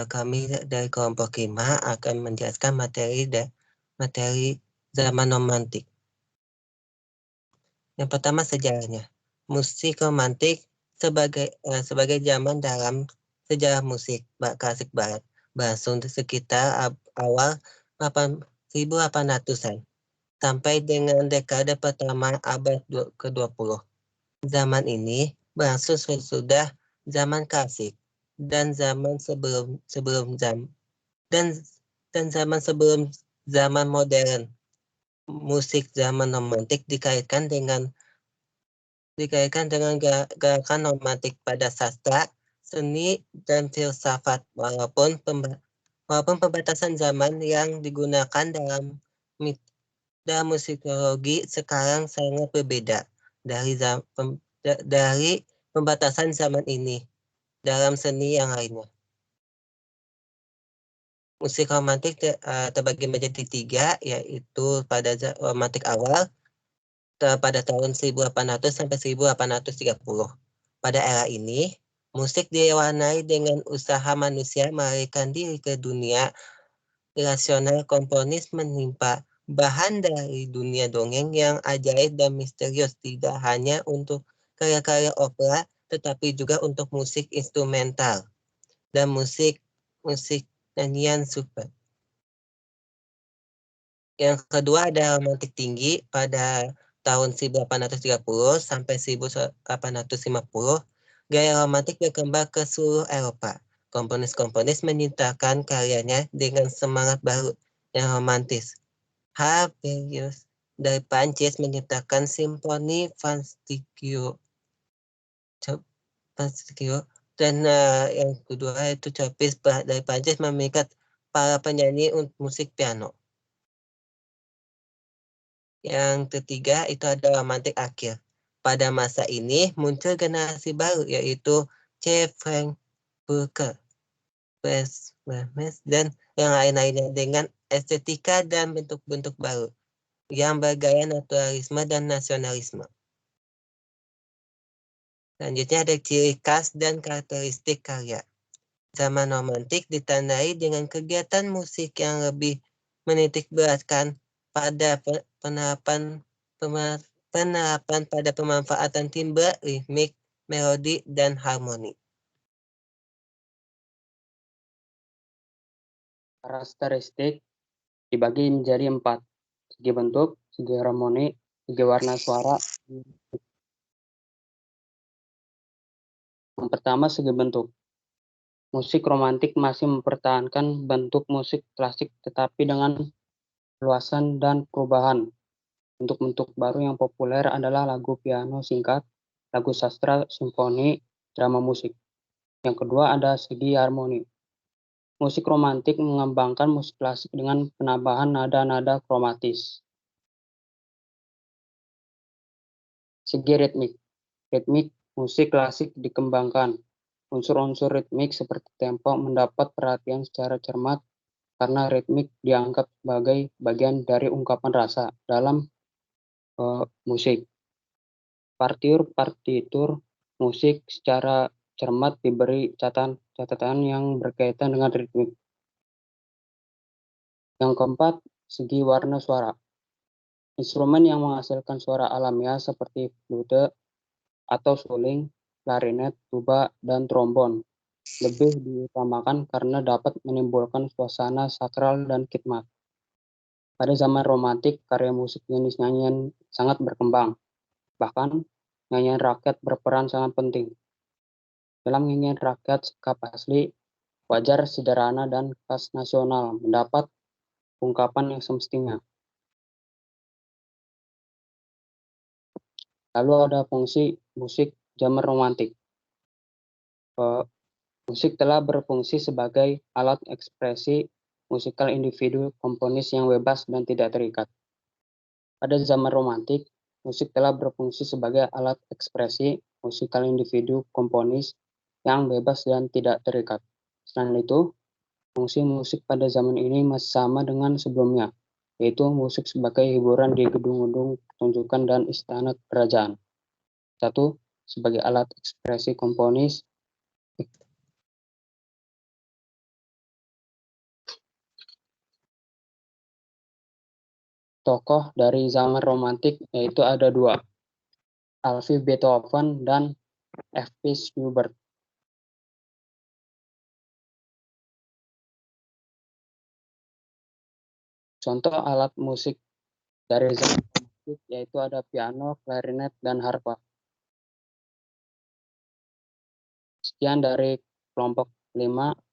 kami dari kelompok 5 akan menjelaskan materi zaman romantik. Yang pertama sejarahnya. Musik romantik sebagai zaman dalam sejarah musik klasik barat berlangsung sekitar awal 1800-an sampai dengan dekade pertama abad ke-20. Zaman ini berlangsung sesudah zaman klasik dan zaman sebelum zaman modern. Musik zaman romantik dikaitkan dengan gerakan romantik pada sastra, seni, dan filsafat, walaupun pembatasan zaman yang digunakan dalam musikologi sekarang sangat berbeda dari pembatasan zaman ini dalam seni yang lainnya. Musik romantik terbagi menjadi 3, yaitu pada romantik awal pada tahun 1800 sampai 1830. Pada era ini, musik diwarnai dengan usaha manusia melarikan diri ke dunia rasional. Komponis menimpa bahan dari dunia dongeng yang ajaib dan misterius, tidak hanya untuk karya-karya opera, tetapi juga untuk musik instrumental dan musik nyanyian super. Yang kedua ada romantik tinggi pada tahun 1830 sampai 1850. Gaya romantik berkembang ke seluruh Eropa. Komponis-komponis menyintakan karyanya dengan semangat baru yang romantis. Haberius dari Prancis menyintakan simfoni Fantasticcio. Dan yang kedua itu Chopin dari Prancis memikat para penyanyi untuk musik piano. Yang ketiga itu ada romantik akhir. Pada masa ini muncul generasi baru, yaitu C. Frank Burke, dan yang lain-lainnya dengan estetika dan bentuk-bentuk baru yang bergaya naturalisme dan nasionalisme. Selanjutnya ada ciri khas dan karakteristik karya. Zaman romantik ditandai dengan kegiatan musik yang lebih menitik beratkan pada penerapan pada pemanfaatan timbre, ritmik, melodi, dan harmoni. Karakteristik dibagi menjadi 4. Segi bentuk, segi harmoni, segi warna suara. Yang pertama, segi bentuk. Musik romantik masih mempertahankan bentuk musik klasik tetapi dengan luasan dan perubahan. Bentuk-bentuk baru yang populer adalah lagu piano singkat, lagu sastra, simfoni, drama musik. Yang kedua ada segi harmoni. Musik romantik mengembangkan musik klasik dengan penambahan nada-nada kromatis. Segi ritmik. Ritmik musik klasik dikembangkan. Unsur-unsur ritmik seperti tempo mendapat perhatian secara cermat karena ritmik dianggap sebagai bagian dari ungkapan rasa dalam musik. Partitur musik secara cermat diberi catatan yang berkaitan dengan ritmik. Yang keempat, segi warna suara. Instrumen yang menghasilkan suara alamiah seperti flute atau suling, klarinet, tuba, dan trombon lebih diutamakan karena dapat menimbulkan suasana sakral dan khidmat. Pada zaman romantik, karya musik jenis nyanyian sangat berkembang. Bahkan, nyanyian rakyat berperan sangat penting. Dalam nyanyian rakyat sikap asli, wajar, sederhana, dan khas nasional mendapat ungkapan yang semestinya. Lalu ada fungsi musik zaman romantik. Musik telah berfungsi sebagai alat ekspresi musikal individu komponis yang bebas dan tidak terikat. Pada zaman romantik, musik telah berfungsi sebagai alat ekspresi musikal individu komponis yang bebas dan tidak terikat. Selain itu, fungsi musik pada zaman ini masih sama dengan sebelumnya, yaitu musik sebagai hiburan di gedung-gedung pertunjukan dan istana kerajaan. 1. Sebagai alat ekspresi komponis. tokoh dari zaman romantik, yaitu ada dua, Alfie Beethoven dan F.P. Schubert. Contoh alat musik dari zaman romantik yaitu ada piano, klarinet, dan harpa. Sekian dari kelompok 5.